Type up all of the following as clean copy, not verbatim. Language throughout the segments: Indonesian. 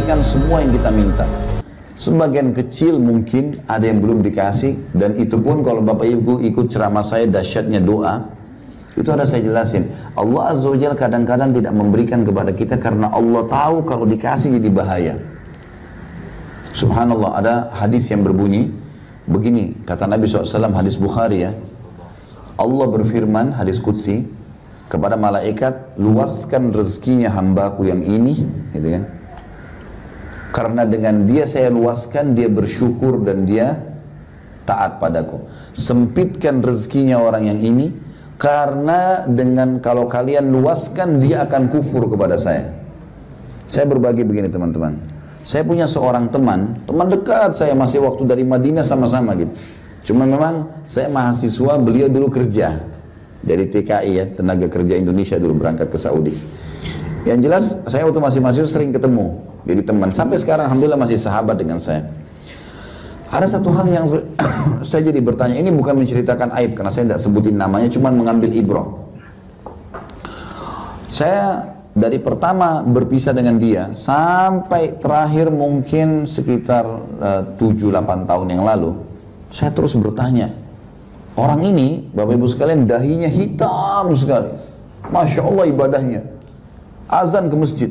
berikan semua yang kita minta. Sebagian kecil mungkin ada yang belum dikasih, dan itu pun kalau Bapak Ibu ikut ceramah saya dahsyatnya doa, itu ada saya jelasin. Allah Azza wa Jalla kadang-kadang tidak memberikan kepada kita karena Allah tahu kalau dikasih jadi bahaya. Subhanallah, ada hadis yang berbunyi begini, kata Nabi SAW, hadis Bukhari ya. Allah berfirman, hadis Qudsi, kepada malaikat, luaskan rezekinya hambaku yang ini, gitu kan. Karena dengan dia saya luaskan, dia bersyukur dan dia taat padaku. Sempitkan rezekinya orang yang ini, karena dengan kalau kalian luaskan, dia akan kufur kepada saya. Saya berbagi begini teman-teman. Saya punya seorang teman dekat saya, masih waktu dari Madinah sama-sama gitu. Cuma memang saya mahasiswa, beliau dulu kerja dari TKI ya, Tenaga Kerja Indonesia, dulu berangkat ke Saudi. Yang jelas saya waktu masih mahasiswa sering ketemu, jadi teman. Sampai sekarang alhamdulillah masih sahabat dengan saya. Ada satu hal yang saya jadi bertanya, ini bukan menceritakan aib karena saya tidak sebutin namanya, cuma mengambil ibrah. Saya dari pertama berpisah dengan dia sampai terakhir mungkin sekitar 7-8 tahun yang lalu, saya terus bertanya, orang ini Bapak Ibu sekalian dahinya hitam sekali, Masya Allah ibadahnya, azan ke masjid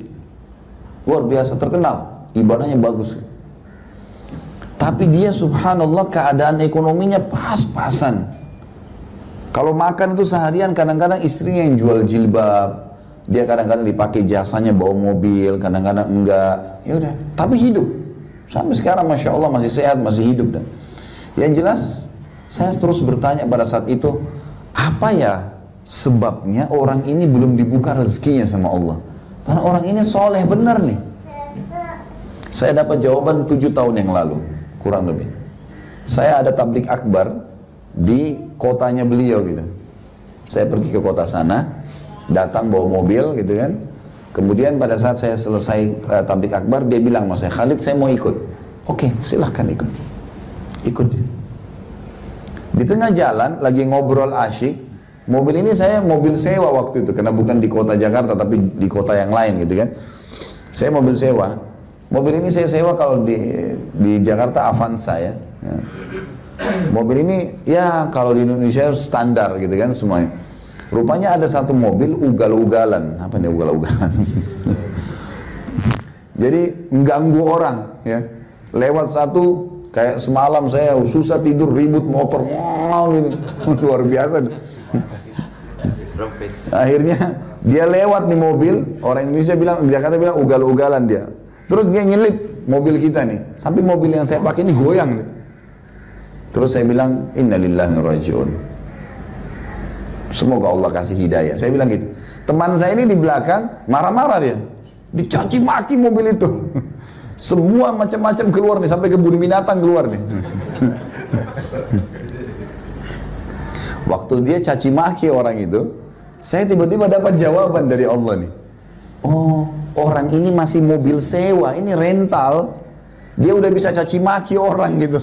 luar biasa terkenal, ibadahnya bagus, tapi dia subhanallah keadaan ekonominya pas-pasan. Kalau makan itu seharian kadang-kadang istrinya yang jual jilbab, dia kadang-kadang dipakai jasanya bawa mobil, kadang-kadang enggak, ya udah, tapi hidup sampai sekarang Masya Allah masih sehat, masih hidup. Dan yang jelas saya terus bertanya pada saat itu, apa ya sebabnya orang ini belum dibuka rezekinya sama Allah, padahal orang ini soleh benar nih. Saya dapat jawaban 7 tahun yang lalu kurang lebih. Saya ada tablik akbar di kotanya beliau gitu. Saya pergi ke kota sana, datang bawa mobil gitu kan. Kemudian pada saat saya selesai tablik akbar, dia bilang sama saya, Khalid saya mau ikut. Oke, silahkan ikut. Ikut. Di tengah jalan lagi ngobrol asyik. Mobil ini saya mobil sewa waktu itu, karena bukan di kota Jakarta tapi di kota yang lain gitu kan. Saya mobil sewa. Mobil ini saya sewa kalau di Jakarta Avanza ya. Mobil ini ya kalau di Indonesia standar gitu kan semuanya. Rupanya ada satu mobil ugal-ugalan. Apa nih ugal-ugalan? Jadi mengganggu orang ya. Lewat satu, kayak semalam saya susah tidur, ribut motor gitu. Luar biasa. Akhirnya dia lewat nih mobil, orang Indonesia bilang, di Jakarta bilang ugal-ugalan dia. Terus dia nyelip mobil kita nih, sampai mobil yang saya pakai ini goyang nih. Terus saya bilang, innalillahi wa inna ilaihi raji'un. Semoga Allah kasih hidayah. Saya bilang gitu. Teman saya ini di belakang marah-marah dia, dicaci maki mobil itu. Semua macam-macam keluar nih, sampai kebun binatang keluar nih. Waktu dia caci maki orang itu, saya tiba-tiba dapat jawaban dari Allah nih. Oh, orang ini masih mobil sewa, ini rental, dia udah bisa caci maki orang gitu.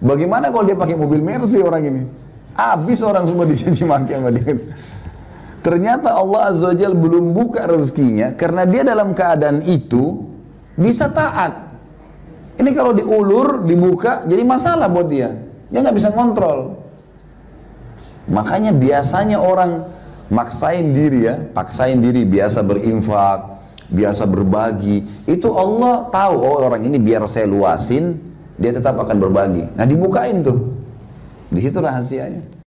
Bagaimana kalau dia pakai mobil Mercy orang ini? Habis orang semua dicaci maki sama dia. Ternyata Allah Azza wa Jalla belum buka rezekinya karena dia dalam keadaan itu bisa taat. Ini kalau diulur, dibuka, jadi masalah buat dia. Dia nggak bisa kontrol. Makanya biasanya orang maksain diri ya, paksain diri, biasa berinfak, biasa berbagi. Itu Allah tahu, oh orang ini biar saya luasin, dia tetap akan berbagi. Nah dibukain tuh, di situ rahasianya.